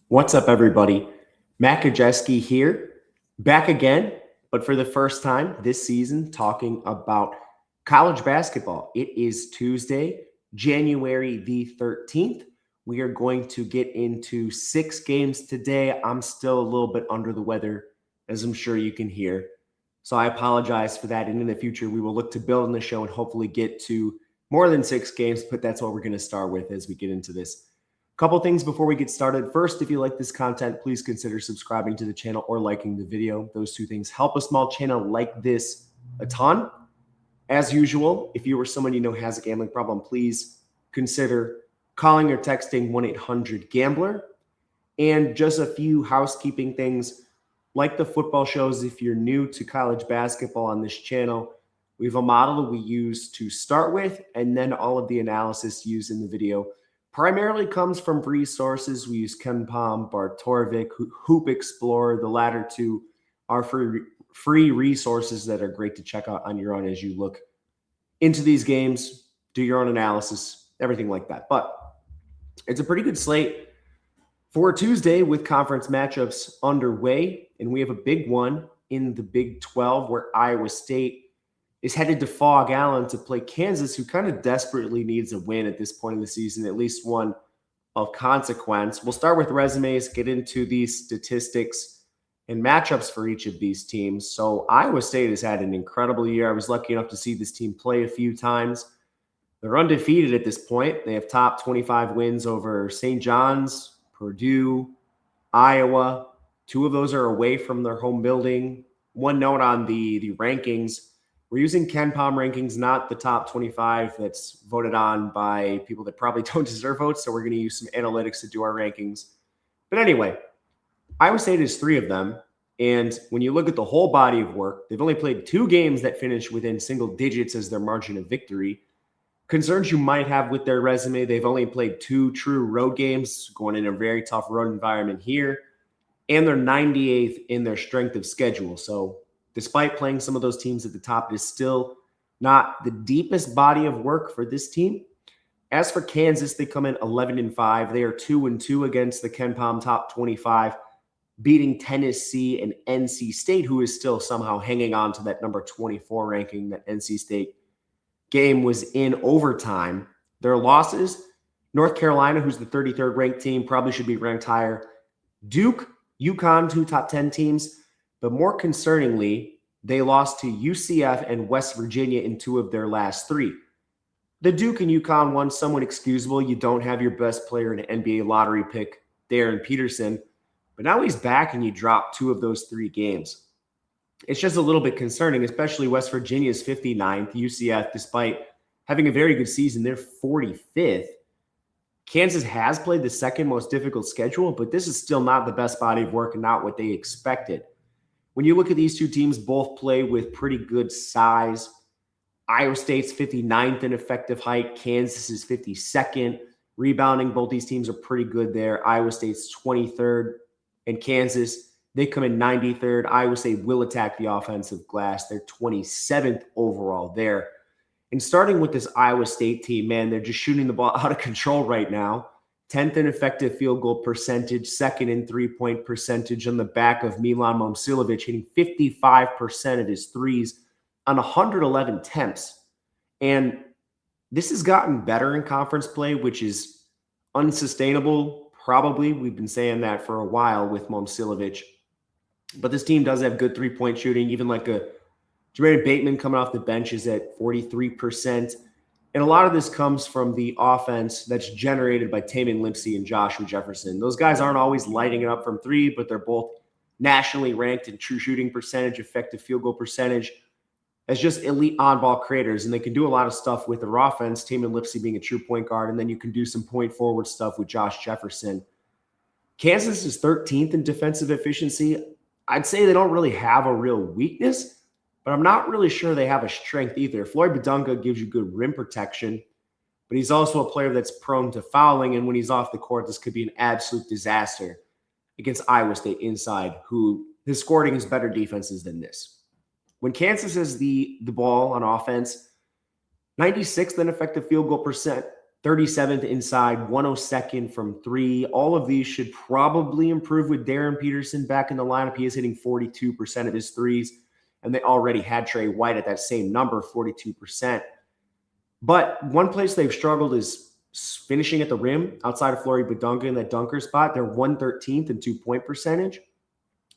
What's up, everybody? Matt Gajewski here, back again, but for the first time this season, talking about college basketball. It is Tuesday, January the 13th. We are going to get into 6 games today. I'm still a little bit under the weather, as I'm sure you can hear. So I apologize for that. And in the future, we will look to build on the show and hopefully get to more than 6 games, but that's what we're going to start with as we get into this. Couple things before we get started. First, if you like this content, please consider subscribing to the channel or liking the video. Those two things help a small channel like this a ton. As usual, if you or someone you know has a gambling problem, please consider calling or texting 1-800-GAMBLER. And just a few housekeeping things like the football shows. If you're new to college basketball on this channel, we have a model that we use to start with, and then all of the analysis used in the video primarily comes from resources. We use KenPom, Bartorvik, Hoop Explorer. The latter two are free resources that are great to check out on your own as you look into these games, do your own analysis, everything like that. But it's a pretty good slate for Tuesday with conference matchups underway, and we have a big one in the Big 12 where Iowa State is headed to Fog Allen to play Kansas, who kind of desperately needs a win at this point in the season, at least one of consequence. We'll start with resumes, get into these statistics and matchups for each of these teams. So Iowa State has had an incredible year. I was lucky enough to see this team play a few times. They're undefeated at this point. They have top 25 wins over St. John's, Purdue, Iowa. 2 of those are away from their home building. One note on the rankings. We're using KenPom rankings, not the top 25 that's voted on by people that probably don't deserve votes. So we're going to use some analytics to do our rankings. But anyway, Iowa State is 3 of them. And when you look at the whole body of work, they've only played 2 games that finish within single digits as their margin of victory. Concerns you might have with their resume, they've only played 2 true road games, going in a very tough road environment here. And they're 98th in their strength of schedule. So despite playing some of those teams at the top, it is still not the deepest body of work for this team. As for Kansas, they come in 11-5. They are 2-2 against the KenPom top 25, beating Tennessee and NC State, who is still somehow hanging on to that number 24 ranking. That NC State game was in overtime. Their losses, North Carolina, who's the 33rd ranked team, probably should be ranked higher. Duke, UConn, 2 top 10 teams. But more concerningly, they lost to UCF and West Virginia in 2 of their last 3. The Duke and UConn one, somewhat excusable. You don't have your best player in an NBA lottery pick, Darren Peterson. But now he's back and you drop 2 of those 3 games. It's just a little bit concerning, especially West Virginia's 59th. UCF, despite having a very good season, they're 45th. Kansas has played the 2nd most difficult schedule, but this is still not the best body of work and not what they expected. When you look at these 2 teams, both play with pretty good size. Iowa State's 59th in effective height. Kansas is 52nd. Rebounding, both these teams are pretty good there. Iowa State's 23rd. And Kansas, they come in 93rd. Iowa State will attack the offensive glass. They're 27th overall there. And starting with this Iowa State team, man, they're just shooting the ball out of control right now. 10th in effective field goal percentage, 2nd in three-point percentage on the back of Milan Momcilovic, hitting 55% of his threes on 111 attempts. And this has gotten better in conference play, which is unsustainable, probably. We've been saying that for a while with Momcilovic. But this team does have good three-point shooting, even like a Jermaine Bateman coming off the bench is at 43%. And a lot of this comes from the offense that's generated by Tamin Lipsey and Joshua Jefferson. Those guys aren't always lighting it up from 3, but they're both nationally ranked in true shooting percentage, effective field goal percentage, as just elite on-ball creators. And they can do a lot of stuff with their offense, Tamin Lipsey being a true point guard, and then you can do some point forward stuff with Josh Jefferson. Kansas is 13th in defensive efficiency. I'd say they don't really have a real weakness, but I'm not really sure they have a strength either. Floyd Badunga gives you good rim protection, but he's also a player that's prone to fouling, and when he's off the court, this could be an absolute disaster against Iowa State inside, who his scoring is better defenses than this. When Kansas has the ball on offense, 96th in effective field goal 37th inside, 102nd from three. All of these should probably improve with Darren Peterson back in the lineup. He is hitting 42% of his threes, and they already had Trey White at that same number, 42%. But one place they've struggled is finishing at the rim outside of Flory Badunga in that dunker spot. They're 113th in two-point percentage.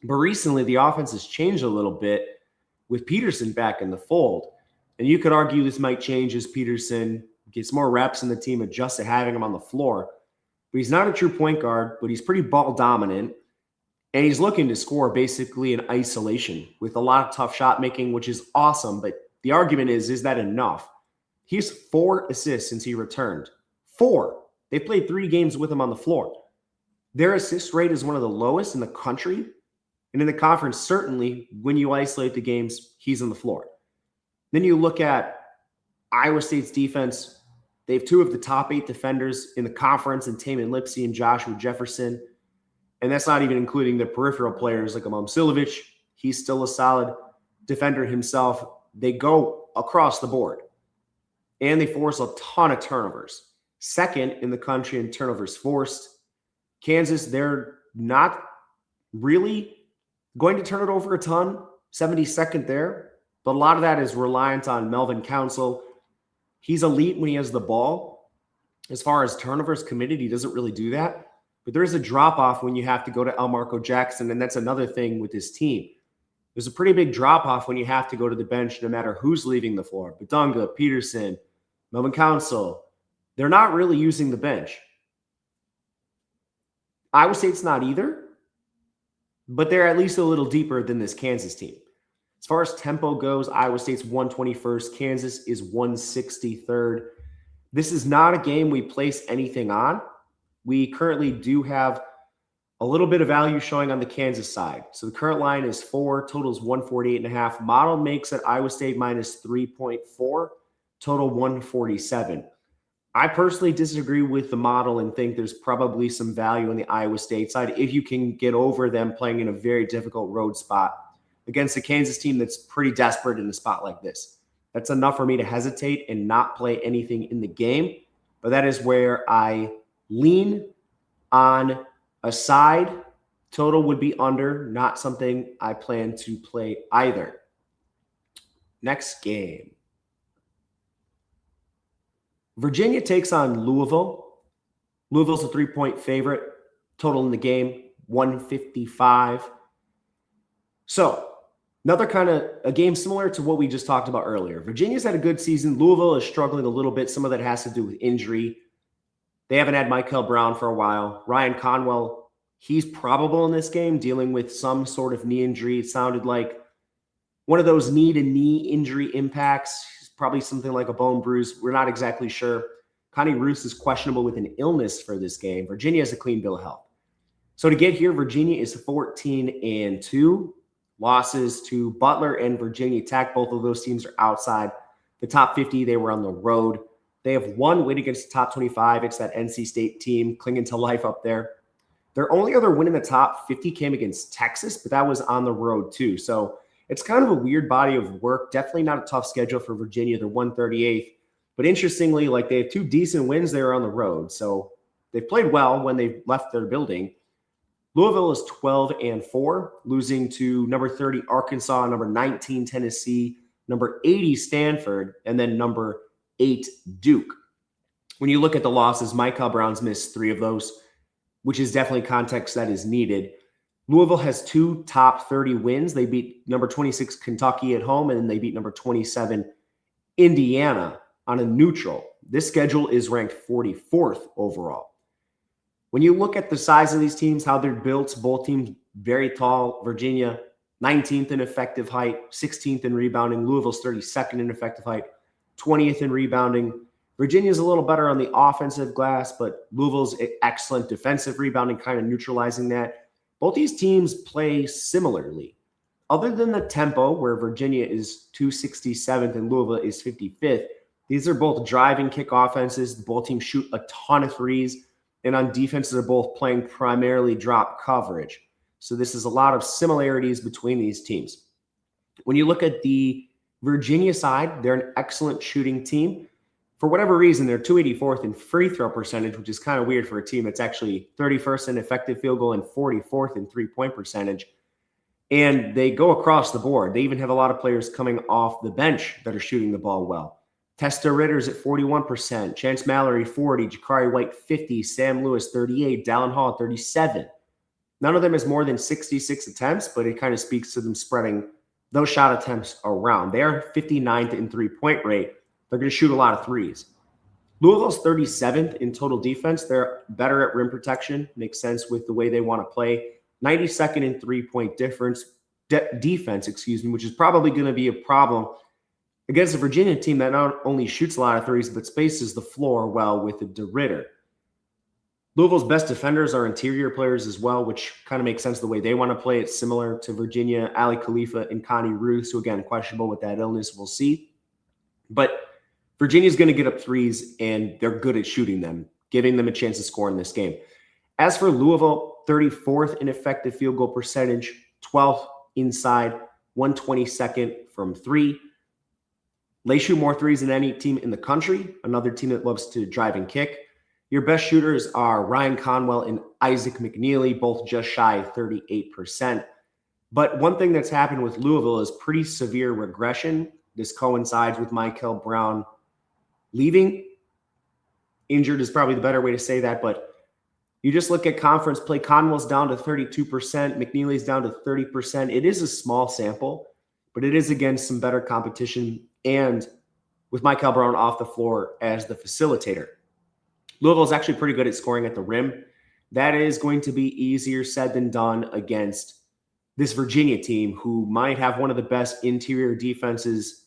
But recently, the offense has changed a little bit with Peterson back in the fold. And you could argue this might change as Peterson gets more reps and the team adjusts to having him on the floor. But he's not a true point guard, but he's pretty ball dominant. And he's looking to score basically in isolation with a lot of tough shot making, which is awesome. But the argument is that enough? He has 4 assists since he returned. 4. They played 3 games with him on the floor. Their assist rate is one of the lowest in the country. And in the conference, certainly, when you isolate the games, he's on the floor. Then you look at Iowa State's defense. They have 2 of the top 8 defenders in the conference in Tamin Lipsey and Joshua Jefferson. And that's not even including the peripheral players like Amam Silovic. He's still a solid defender himself. They go across the board. And they force a ton of turnovers. Second in the country in turnovers forced. Kansas, they're not really going to turn it over a ton. 72nd there. But a lot of that is reliant on Melvin Council. He's elite when he has the ball. As far as turnovers committed, he doesn't really do that. But there is a drop-off when you have to go to Elmarco Jackson, and that's another thing with this team. There's a pretty big drop-off when you have to go to the bench no matter who's leaving the floor. Badunga, Peterson, Melvin Council, they're not really using the bench. Iowa State's not either, but they're at least a little deeper than this Kansas team. As far as tempo goes, Iowa State's 121st. Kansas is 163rd. This is not a game we place anything on. We currently do have a little bit of value showing on the Kansas side. So the current line is 4, total is 148.5. Model makes it Iowa State minus 3.4, total 147. I personally disagree with the model and think there's probably some value on the Iowa State side if you can get over them playing in a very difficult road spot against a Kansas team that's pretty desperate in a spot like this. That's enough for me to hesitate and not play anything in the game. But that is where I lean on a side. Total would be under, not something I plan to play either. Next game. Virginia takes on Louisville. Louisville's a 3-point favorite. Total in the game, 155. So, another kind of a game similar to what we just talked about earlier. Virginia's had a good season. Louisville is struggling a little bit. Some of that has to do with injury. They haven't had Michael Brown for a while. Ryan Conwell, he's probable in this game, dealing with some sort of knee injury. It sounded like one of those knee-to-knee injury impacts. Probably something like a bone bruise. We're not exactly sure. Connie Roos is questionable with an illness for this game. Virginia has a clean bill of health. So to get here, Virginia is 14-2. Losses to Butler and Virginia Tech. Both of those teams are outside the top 50. They were on the road. They have one win against the top 25. It's that NC State team clinging to life up there. Their only other win in the top 50 came against Texas, but that was on the road too. So it's kind of a weird body of work. Definitely not a tough schedule for Virginia. They're 138th. But interestingly, like they have 2 decent wins there on the road. So they've played well when they left their building. Louisville is 12-4, losing to number 30 Arkansas, number 19 Tennessee, number 80 Stanford, and then number 8 Duke. When you look at the losses, Michael Brown's missed 3 of those, which is definitely context that is needed. Louisville has 2 top 30 wins. They beat number 26 Kentucky at home, and then they beat number 27 Indiana on a neutral. This schedule is ranked 44th overall. When you look at the size of these teams, how they're built, both teams very tall. Virginia, 19th in effective height, 16th in rebounding. Louisville's 32nd in effective height, 20th in rebounding. Virginia's a little better on the offensive glass, but Louisville's excellent defensive rebounding, kind of neutralizing that. Both these teams play similarly. Other than the tempo, where Virginia is 267th and Louisville is 55th, these are both driving kick offenses. Both teams shoot a ton of threes. And on defense, they're both playing primarily drop coverage. So this is a lot of similarities between these teams. When you look at the Virginia side, they're an excellent shooting team. For whatever reason, they're 284th in free throw percentage, which is kind of weird for a team that's actually 31st in effective field goal and 44th in three-point percentage. And they go across the board. They even have a lot of players coming off the bench that are shooting the ball well. Testa Ritter's at 41%, Chance Mallory 40, Jakari White 50, Sam Lewis 38, Dallin Hall 37. None of them has more than 66 attempts, but it kind of speaks to them spreading those shot attempts around. They are 59th in three-point rate. They're going to shoot a lot of threes. Louisville's 37th in total defense. They're better at rim protection. Makes sense with the way they want to play. 92nd in three-point defense, which is probably going to be a problem against a Virginia team that not only shoots a lot of threes, but spaces the floor well with the DeRitter. Louisville's best defenders are interior players as well, which kind of makes sense the way they want to play. It's similar to Virginia, Ali Khalifa and Connie Ruth, who again, questionable with that illness. We'll see. But Virginia's going to get up threes, and they're good at shooting them, giving them a chance to score in this game. As for Louisville, 34th in effective field goal percentage, 12th inside, 122nd from three. They shoot more threes than any team in the country, another team that loves to drive and kick. Your best shooters are Ryan Conwell and Isaac McNeely, both just shy of 38%. But one thing that's happened with Louisville is pretty severe regression. This coincides with Michael Brown leaving. Injured is probably the better way to say that, but you just look at conference play. Conwell's down to 32%. McNeely's down to 30%. It is a small sample, but it is against some better competition and with Michael Brown off the floor as the facilitator. Louisville is actually pretty good at scoring at the rim. That is going to be easier said than done against this Virginia team who might have one of the best interior defenses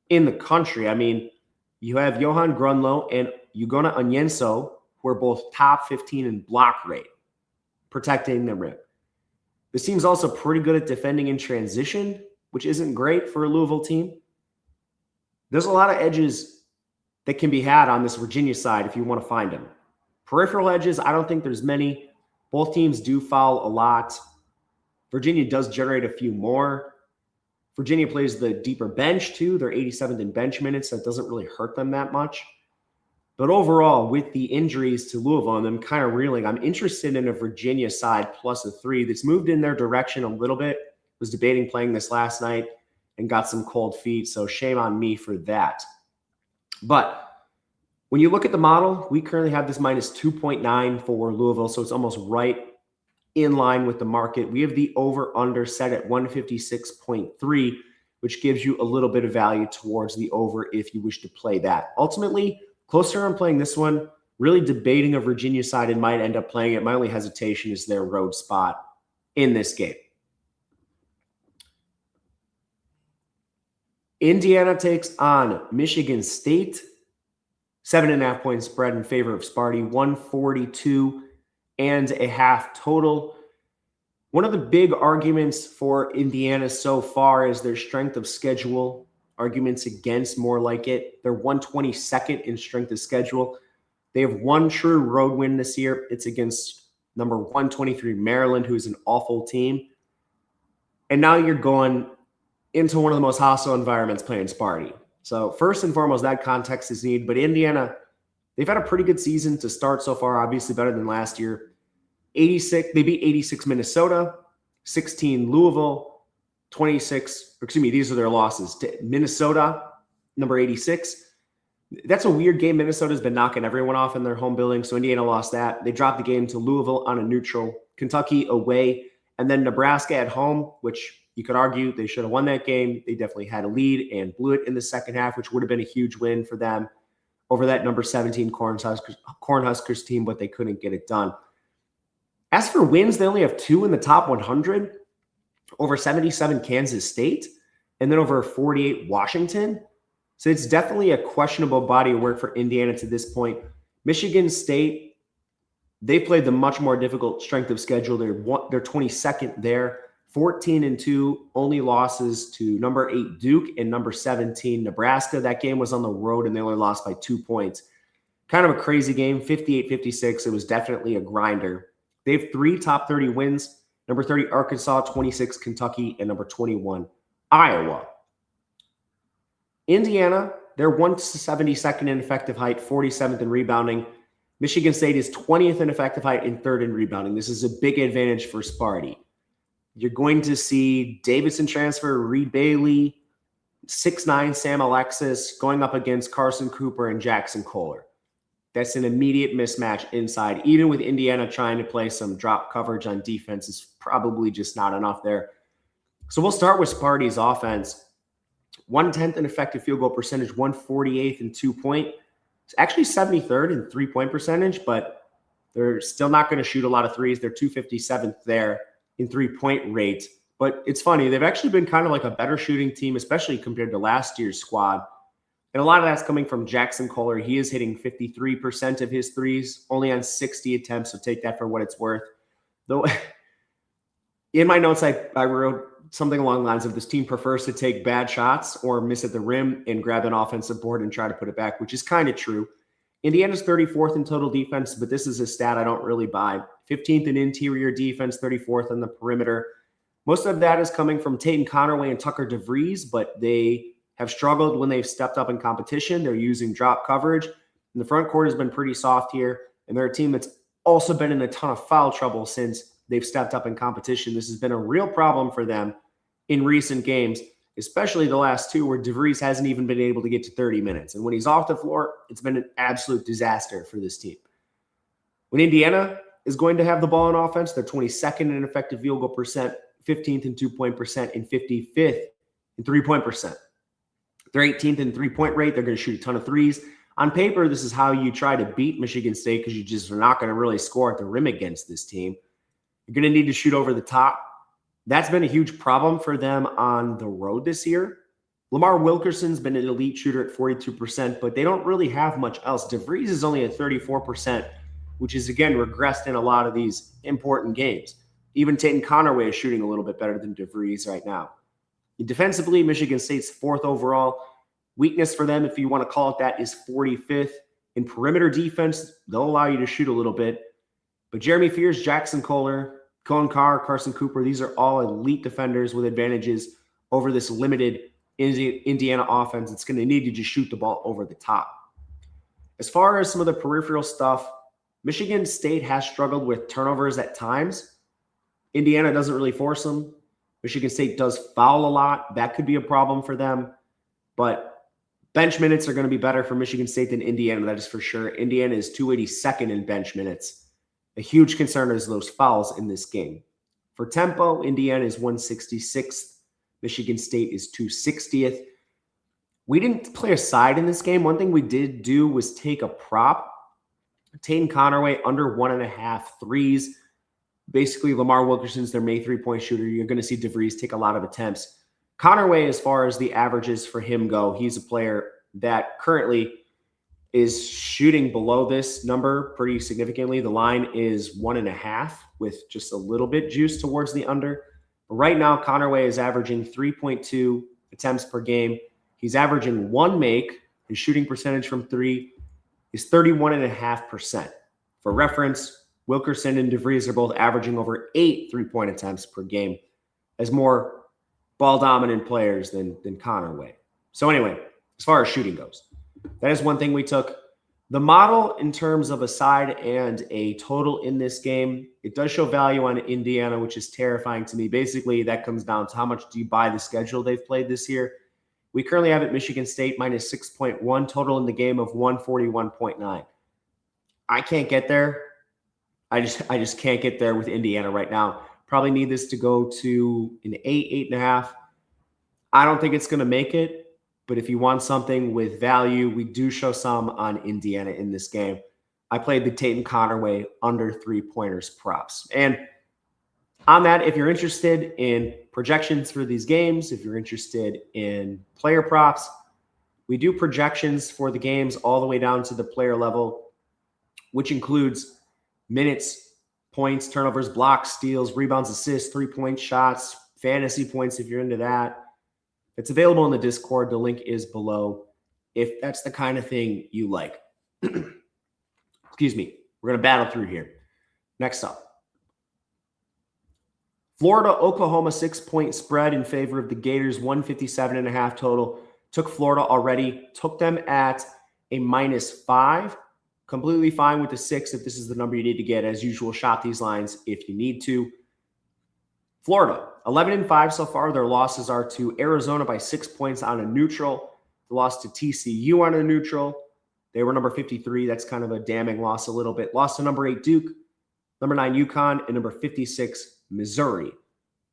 in the country. I mean, you have Johan Grunlow and Ugonna Onyenso, who are both top 15 in block rate, protecting the rim. This team's also pretty good at defending in transition, which isn't great for a Louisville team. There's a lot of edges that can be had on this Virginia side if you want to find them. Peripheral edges, I don't think there's many. Both teams do foul a lot. Virginia does generate a few more. Virginia plays the deeper bench too. They're 87th in bench minutes, so it doesn't really hurt them that much. But overall, with the injuries to Louisville and them kind of reeling, I'm interested in a Virginia side plus a three that's moved in their direction a little bit. Was debating playing this last night and got some cold feet, so shame on me for that. But when you look at the model, we currently have this minus 2.9 for Louisville, so it's almost right in line with the market. We have the over-under set at 156.3, which gives you a little bit of value towards the over if you wish to play that. Ultimately, closer on playing this one, really debating a Virginia side and might end up playing it. My only hesitation is their road spot in this game. Indiana takes on Michigan State. 7.5 point spread in favor of Sparty. 142.5 total. One of the big arguments for Indiana so far is their strength of schedule. Arguments against more like it. They're 122nd in strength of schedule. They have one true road win this year. It's against number 123 Maryland, who's an awful team. And now you're going into one of the most hostile environments playing Sparty. So first and foremost, that context is needed. But Indiana, they've had a pretty good season to start so far, obviously better than last year. They beat 86 Minnesota, 16 Louisville, 26, these are their losses. To Minnesota, number 86. That's a weird game. Minnesota's been knocking everyone off in their home building, so Indiana lost that. They dropped the game to Louisville on a neutral, Kentucky away, and then Nebraska at home, which you could argue they should have won that game. They definitely had a lead and blew it in the second half, which would have been a huge win for them over that number 17 Cornhuskers team, but they couldn't get it done. As for wins, they only have 2 in the top 100, over 77 Kansas State, and then over 48 Washington. So it's definitely a questionable body of work for Indiana to this point. Michigan State, they played the much more difficult strength of schedule. They're 22nd there. 14-2, only losses to number 8 Duke and number 17 Nebraska. That game was on the road and they only lost by 2 points. Kind of a crazy game, 58-56. It was definitely a grinder. They have 3 top 30 wins, number 30 Arkansas, 26 Kentucky, and number 21 Iowa. Indiana, they're 172nd in effective height, 47th in rebounding. Michigan State is 20th in effective height and 3rd in rebounding. This is a big advantage for Sparty. You're going to see Davidson transfer, Reed Bailey, 6'9" Sam Alexis going up against Carson Cooper and Jackson Kohler. That's an immediate mismatch inside. Even with Indiana trying to play some drop coverage on defense, is probably just not enough there. So we'll start with Sparty's offense. 110th in effective field goal percentage, 148th in 2-point. It's actually 73rd in 3-point percentage, but they're still not going to shoot a lot of threes. They're 257th there in 3-point rate. But it's funny, they've actually been kind of like a better shooting team, especially compared to last year's squad. And a lot of that's coming from Jackson Kohler. He is hitting 53% of his threes, only on 60 attempts, so take that for what it's worth. Though in my notes, I wrote something along the lines of this team prefers to take bad shots or miss at the rim and grab an offensive board and try to put it back, which is kind of true. Indiana's 34th in total defense, but this is a stat I don't really buy. 15th in interior defense, 34th on the perimeter. Most of that is coming from Seton Connerway and Tucker DeVries, but they have struggled when they've stepped up in competition. They're using drop coverage. And the front court has been pretty soft here. And they're a team that's also been in a ton of foul trouble since they've stepped up in competition. This has been a real problem for them in recent games, especially the last two where DeVries hasn't even been able to get to 30 minutes. And when he's off the floor, it's been an absolute disaster for this team. When Indiana is going to have the ball in offense, they're 22nd in effective field goal percent, 15th in 2-point percent, and 55th in 3-point percent. They're 18th in 3-point rate. They're going to shoot a ton of threes. On paper, this is how you try to beat Michigan State because you just are not going to really score at the rim against this team. You're going to need to shoot over the top. That's been a huge problem for them on the road this year. Lamar Wilkerson's been an elite shooter at 42%, but they don't really have much else. DeVries is only at 34%, which is, again, regressed in a lot of these important games. Even Seton Connerway is shooting a little bit better than DeVries right now. Defensively, Michigan State's 4th overall. Weakness for them, if you want to call it that, is 45th. In perimeter defense, they'll allow you to shoot a little bit. But Jeremy Fears, Jackson Kohler, Cohen Carr, Carson Cooper, these are all elite defenders with advantages over this limited Indiana offense. It's going to need to just shoot the ball over the top. As far as some of the peripheral stuff, Michigan State has struggled with turnovers at times. Indiana doesn't really force them. Michigan State does foul a lot. That could be a problem for them. But bench minutes are going to be better for Michigan State than Indiana, that is for sure. Indiana is 282nd in bench minutes. A huge concern is those fouls in this game. For tempo, Indiana is 166th. Michigan State is 260th. We didn't play a side in this game. One thing we did do was take a prop. Seton Connerway under 1.5 threes. Basically, Lamar Wilkerson's their main 3-point shooter. You're going to see DeVries take a lot of attempts. Connerway, as far as the averages for him go, he's a player that currently is shooting below this number pretty significantly. The line is 1.5 with just a little bit juice towards the under. But right now, Connerway is averaging 3.2 attempts per game. He's averaging 1 make. His shooting percentage from 3 is 31.5%. For reference, Wilkerson and DeVries are both averaging over 8 3-point attempts per game as more ball-dominant players than Connerway. So anyway, as far as shooting goes, that is one thing we took. The model in terms of a side and a total in this game, it does show value on Indiana, which is terrifying to me. Basically, that comes down to how much do you buy the schedule they've played this year. We currently have it Michigan State minus 6.1, total in the game of 141.9. I can't get there. I just can't get there with Indiana right now. Probably need this to go to an 8, 8.5. I don't think it's going to make it, but if you want something with value, we do show some on Indiana in this game. I played the Seton Connerway under 3-pointers props. And on that, if you're interested in projections for these games, if you're interested in player props, we do projections for the games all the way down to the player level, which includes minutes, points, turnovers, blocks, steals, rebounds, assists, 3-point shots, fantasy points if you're into that. It's available in the Discord. The link is below if that's the kind of thing you like. Excuse me. We're going to battle through here. Next up. Florida, Oklahoma 6-point spread in favor of the Gators, 157.5 total. Took Florida already, took them at a -5. Completely fine with the 6 if this is the number you need to get. As usual, shop these lines if you need to. Florida, 11-5 so far. Their losses are to Arizona by 6 points on a neutral. The loss to TCU on a neutral. They were number 53. That's kind of a damning loss a little bit. Lost to number 8 Duke, number 9 UConn, and number 56 Missouri.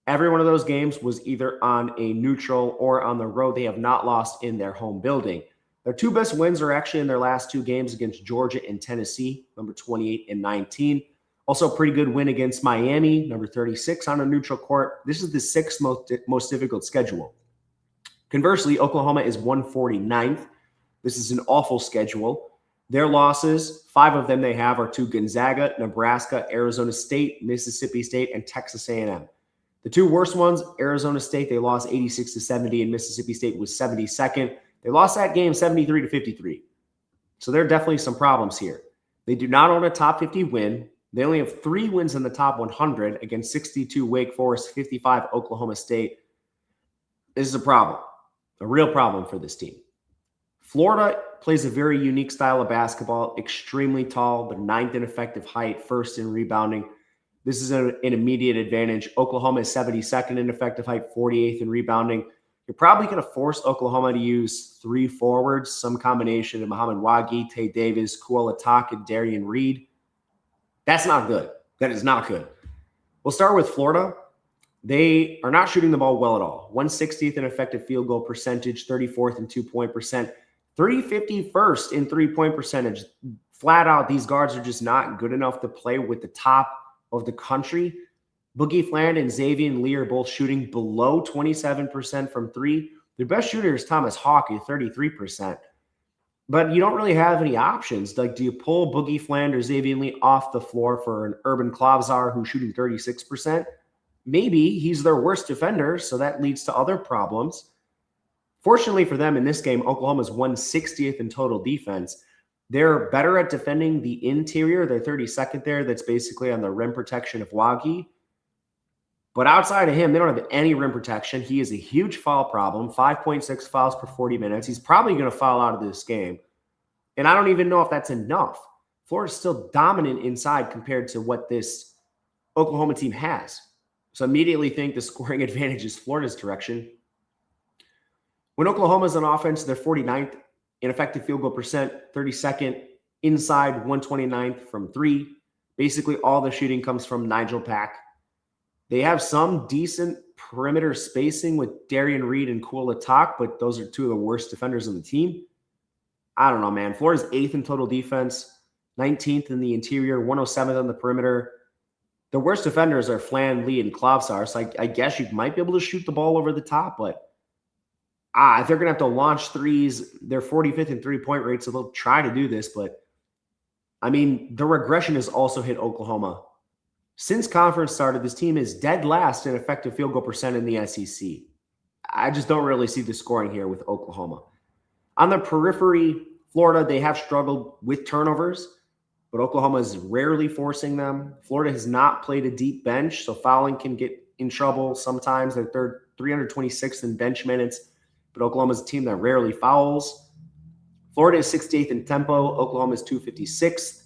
Every one of those games was either on a neutral or on the road. They have not lost in their home building. Their 2 best wins are actually in their last 2 games against Georgia and Tennessee, number 28 and 19. Also, a pretty good win against Miami, number 36 on a neutral court. This is the 6th most difficult schedule. Conversely, Oklahoma is 149th. This is an awful schedule. Their losses, 5 of them they have, are to Gonzaga, Nebraska, Arizona State, Mississippi State, and Texas A&M. The 2 worst ones, Arizona State, they lost 86-70, and Mississippi State was 72nd. They lost that game 73-53. So there are definitely some problems here. They do not own a top 50 win. They only have 3 wins in the top 100 against 62 Wake Forest, 55 Oklahoma State. This is a problem, a real problem for this team. Florida plays a very unique style of basketball, extremely tall, the 9th in effective height, 1st in rebounding. This is an immediate advantage. Oklahoma is 72nd in effective height, 48th in rebounding. You're probably going to force Oklahoma to use 3 forwards, some combination of Muhammad Wagi, Tay Davis, Kuala Tak, and Darian Reed. That's not good. That is not good. We'll start with Florida. They are not shooting the ball well at all. 160th in effective field goal percentage, 34th in 2-point percent, 351st in 3-point percentage. Flat out, these guards are just not good enough to play with the top of the country. Boogie Fland and Xavier Lee are both shooting below 27% from 3. Their best shooter is Thomas Hawk at 33%. But you don't really have any options. Like, do you pull Boogie Fland or Xavier Lee off the floor for an Urban Klavzar who's shooting 36%? Maybe. He's their worst defender, so that leads to other problems. Fortunately for them in this game, Oklahoma's 160th in total defense. They're better at defending the interior. They're 32nd there. That's basically on the rim protection of Wagi. But outside of him, they don't have any rim protection. He is a huge foul problem, 5.6 fouls per 40 minutes. He's probably going to foul out of this game. And I don't even know if that's enough. Florida's still dominant inside compared to what this Oklahoma team has. So immediately think the scoring advantage is Florida's direction. When Oklahoma's on offense, they're 49th in effective field goal percent, 32nd inside, 129th from 3. Basically, all the shooting comes from Nigel Pack. They have some decent perimeter spacing with Darian Reed and Kuala Tak, but those are 2 of the worst defenders on the team. I don't know, man. Florida's 8th in total defense, 19th in the interior, 107th on the perimeter. The worst defenders are Flan, Lee, and Klavzar. So I guess you might be able to shoot the ball over the top, but if they're going to have to launch threes, they're 45th in 3-point rate, so they'll try to do this. But, I mean, the regression has also hit Oklahoma. Since conference started, this team is dead last in effective field goal percent in the SEC. I just don't really see the scoring here with Oklahoma. On the periphery, Florida, they have struggled with turnovers, but Oklahoma is rarely forcing them. Florida has not played a deep bench, so fouling can get in trouble sometimes. They're 326th in bench minutes, but Oklahoma's a team that rarely fouls. Florida is 68th in tempo. Oklahoma is 256th.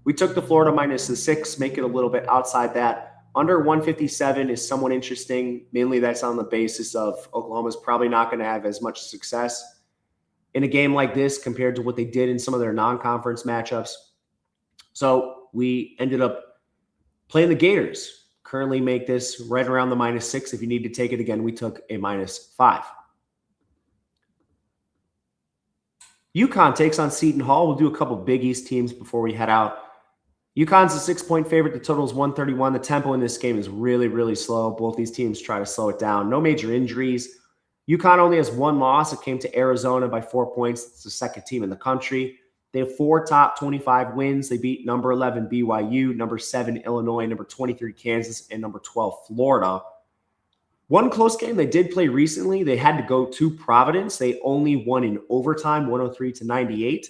We took the Florida minus the 6, make it a little bit outside that. Under 157 is somewhat interesting. Mainly that's on the basis of Oklahoma's probably not going to have as much success in a game like this compared to what they did in some of their non-conference matchups. So we ended up playing the Gators. Currently make this right around the minus 6. If you need to take it again, we took a minus 5. UConn takes on Seton Hall. We'll do a couple Big East teams before we head out. UConn's a 6-point favorite. The total is 131. The tempo in this game is really, really slow. Both these teams try to slow it down. No major injuries. UConn only has 1 loss. It came to Arizona by 4 points. It's the 2nd team in the country. They have 4 top 25 wins. They beat number 11 BYU, number 7 Illinois, number 23 Kansas, and number 12 Florida. One close game they did play recently, they had to go to Providence. They only won in overtime, 103-98.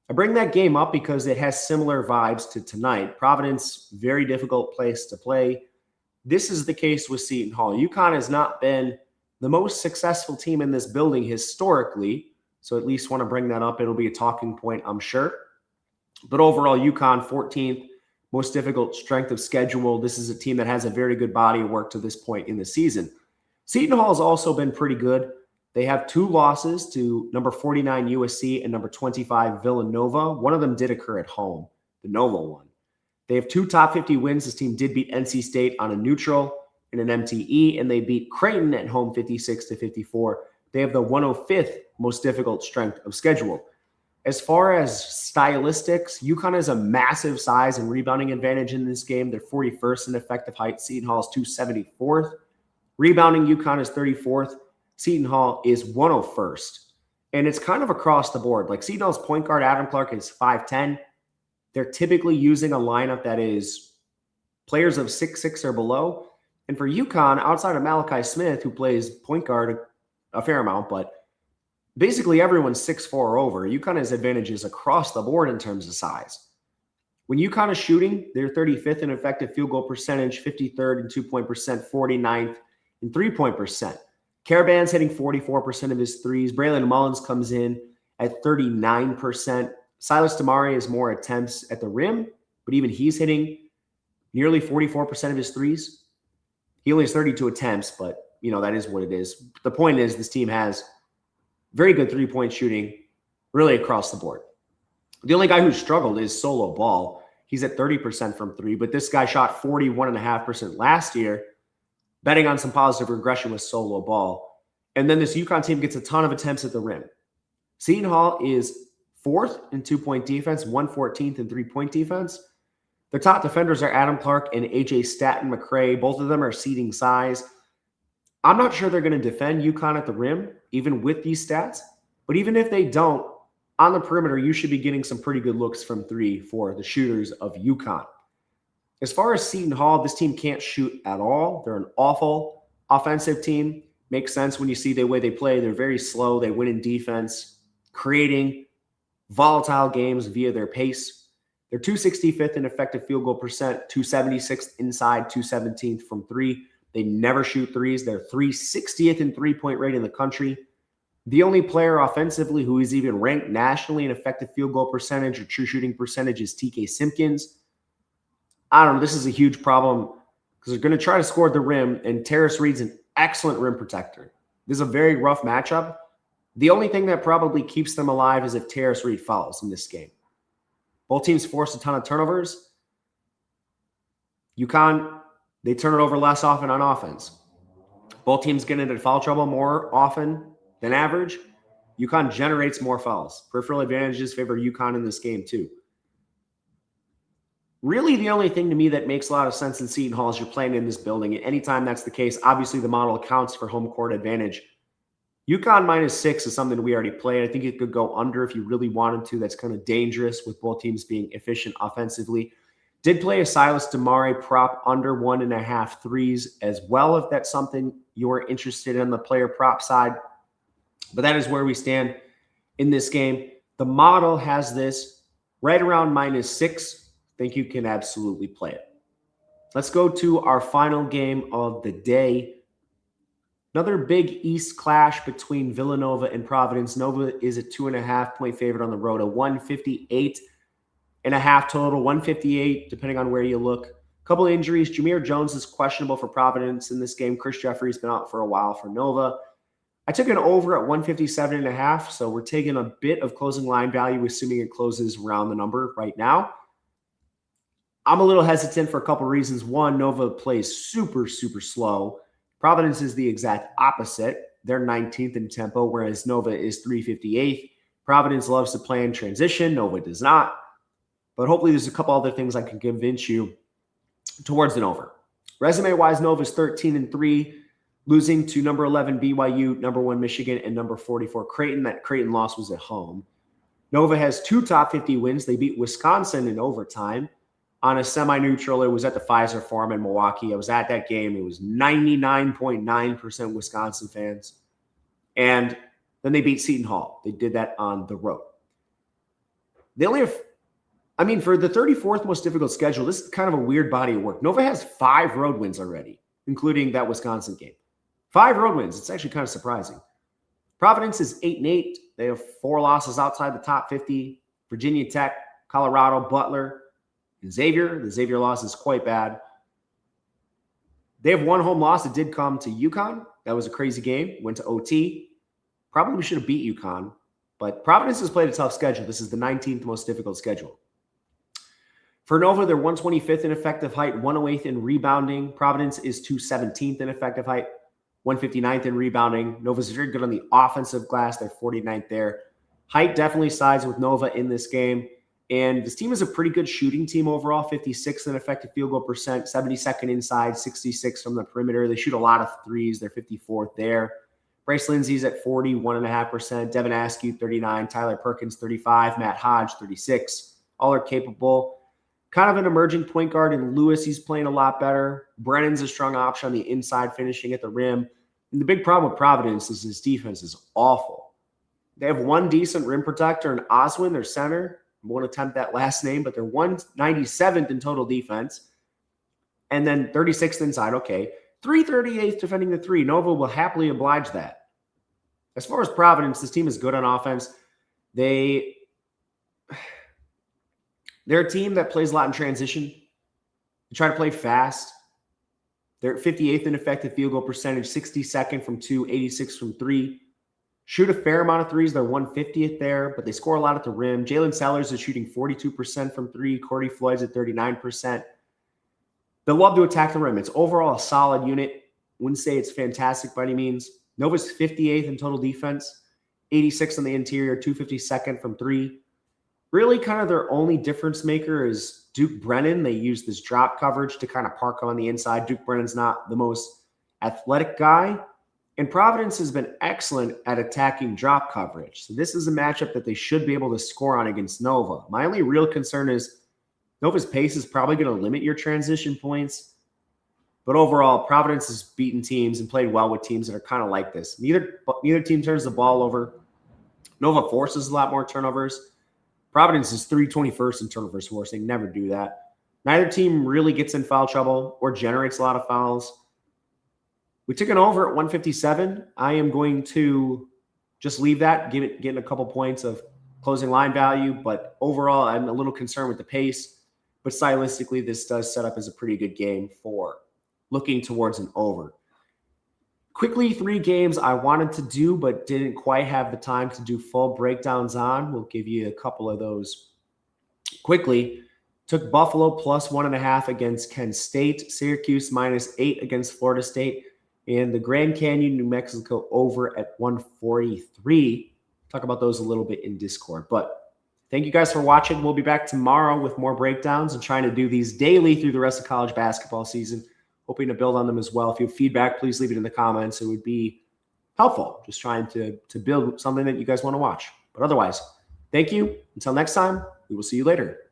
I bring that game up because it has similar vibes to tonight. Providence, very difficult place to play. This is the case with Seton Hall. UConn has not been the most successful team in this building historically. So at least want to bring that up. It'll be a talking point, I'm sure. But overall, UConn 14th, most difficult strength of schedule. This is a team that has a very good body of work to this point in the season. Seton Hall has also been pretty good. They have 2 losses to number 49 USC and number 25 Villanova. One of them did occur at home, the Nova one. They have 2 top 50 wins. This team did beat NC State on a neutral in an MTE, and they beat Creighton at home 56-54. They have the 105th most difficult strength of schedule. As far as stylistics, UConn has a massive size and rebounding advantage in this game. They're 41st in effective height. Seton Hall is 274th. Rebounding, UConn is 34th. Seton Hall is 101st. And it's kind of across the board. Like Seton Hall's point guard, Adam Clark, is 5'10". They're typically using a lineup that is players of 6'6" or below. And for UConn, outside of Malachi Smith, who plays point guard a fair amount, but basically everyone's 6'4" or over. UConn has advantages across the board in terms of size. When UConn is shooting, they're 35th in effective field goal percentage, 53rd in 2-point percent, 49th in 3-point percent. Caravan's hitting 44% of his threes. Braylon Mullins comes in at 39%. Silas Damari has more attempts at the rim, but even he's hitting nearly 44% of his threes. He only has 32 attempts, but, that is what it is. The point is this team has very good 3-point shooting really across the board. The only guy who struggled is Solo Ball. He's at 30% from 3, but this guy shot 41.5% last year, betting on some positive regression with Solo Ball. And then this UConn team gets a ton of attempts at the rim. Seton Hall is 4th in 2-point defense, 114th in 3-point defense. Their top defenders are Adam Clark and AJ Staten McCray. Both of them are ceding size. I'm not sure they're going to defend UConn at the rim, even with these stats. But even if they don't, on the perimeter, you should be getting some pretty good looks from 3 for the shooters of UConn. As far as Seton Hall, this team can't shoot at all. They're an awful offensive team. Makes sense when you see the way they play. They're very slow. They win in defense, creating volatile games via their pace. They're 265th in effective field goal percent, 276th inside, 217th from 3. They never shoot threes. They're 360th in 3-point rate in the country. The only player offensively who is even ranked nationally in effective field goal percentage or true shooting percentage is TK Simpkins. I don't know. This is a huge problem because they're going to try to score at the rim, and Terrace Reed's an excellent rim protector. This is a very rough matchup. The only thing that probably keeps them alive is if Terrace Reed fouls in this game. Both teams forced a ton of turnovers. UConn, they turn it over less often on offense. Both teams get into foul trouble more often than average. UConn generates more fouls. Peripheral advantages favor UConn in this game too. Really, the only thing to me that makes a lot of sense in Seton Hall is you're playing in this building. And anytime that's the case, obviously the model accounts for home court advantage. UConn -6 is something we already played. I think it could go under if you really wanted to. That's kind of dangerous with both teams being efficient offensively. Did play a Silas Damari prop under 1.5 threes as well, if that's something you're interested in on the player prop side. But that is where we stand in this game. The model has this right around -6. I think you can absolutely play it. Let's go to our final game of the day. Another big East clash between Villanova and Providence. Nova is a 2.5-point favorite on the road, a 158.5 total, 158 depending on where you look. A couple of injuries. Jameer Jones is questionable for Providence in this game. Chris Jeffrey's been out for a while for Nova. I took an over at 157.5, so we're taking a bit of closing line value, assuming it closes around the number right now. I'm a little hesitant for a couple of reasons. One, Nova plays super, super slow. Providence is the exact opposite. They're 19th in tempo, whereas Nova is 358th. Providence loves to play in transition. Nova does not. But hopefully there's a couple other things I can convince you towards an over. Resume-wise, Nova's 13-3, losing to number 11 BYU, number 1 Michigan, and number 44 Creighton. That Creighton loss was at home. Nova has 2 top 50 wins. They beat Wisconsin in overtime. On a semi-neutral, it was at the Pfizer Forum in Milwaukee. I was at that game. It was 99.9% Wisconsin fans. And then they beat Seton Hall. They did that on the road. They only have, for the 34th most difficult schedule, this is kind of a weird body of work. Nova has 5 road wins already, including that Wisconsin game. 5 road wins. It's actually kind of surprising. Providence is 8-8. They have 4 losses outside the top 50. Virginia Tech, Colorado, Butler, and Xavier. The Xavier loss is quite bad. They have 1 home loss. It did come to UConn. That was a crazy game. Went to OT. Probably should have beat UConn. But Providence has played a tough schedule. This is the 19th most difficult schedule. For Nova, they're 125th in effective height, 108th in rebounding. Providence is 217th in effective height, 159th in rebounding. Nova's very good on the offensive glass. They're 49th there. Height definitely sides with Nova in this game. And this team is a pretty good shooting team overall, 56th in effective field goal percent, 72nd inside, 66 from the perimeter. They shoot a lot of threes. They're 54th there. Bryce Lindsey's at 41.5%. Devin Askew, 39. Tyler Perkins, 35. Matt Hodge, 36. All are capable. Kind of an emerging point guard in Lewis. He's playing a lot better. Brennan's a strong option on the inside, finishing at the rim. And the big problem with Providence is his defense is awful. They have 1 decent rim protector in Oswin, their center. I won't attempt that last name, but they're 197th in total defense. And then 36th inside. Okay. 338th defending the 3. Nova will happily oblige that. As far as Providence, this team is good on offense. They're a team that plays a lot in transition. They try to play fast. They're 58th in effective field goal percentage, 62nd from 2, 86 from 3. Shoot a fair amount of threes. They're 150th there, but they score a lot at the rim. Jalen Sellers is shooting 42% from 3. Cordy Floyd's at 39%. They'll love to attack the rim. It's overall a solid unit. Wouldn't say it's fantastic by any means. Nova's 58th in total defense, 86 on the interior, 252nd from 3. Really kind of their only difference maker is Duke Brennan. They use this drop coverage to kind of park him on the inside. Duke Brennan's not the most athletic guy. And Providence has been excellent at attacking drop coverage. So this is a matchup that they should be able to score on against Nova. My only real concern is Nova's pace is probably going to limit your transition points. But overall, Providence has beaten teams and played well with teams that are kind of like this. Neither team turns the ball over. Nova forces a lot more turnovers. Providence is 321st in turnovers force. They never do that. Neither team really gets in foul trouble or generates a lot of fouls. We took an over at 157. I am going to just leave that, getting a couple points of closing line value. But overall, I'm a little concerned with the pace. But stylistically, this does set up as a pretty good game for looking towards an over. Quickly, 3 games I wanted to do but didn't quite have the time to do full breakdowns on. We'll give you a couple of those quickly. Took Buffalo plus 1.5 against Kent State. Syracuse minus 8 against Florida State. And the Grand Canyon, New Mexico over at 143. Talk about those a little bit in Discord. But thank you guys for watching. We'll be back tomorrow with more breakdowns and trying to do these daily through the rest of college basketball season. Hoping to build on them as well. If you have feedback, please leave it in the comments. It would be helpful. Just trying to build something that you guys want to watch. But otherwise, thank you. Until next time, we will see you later.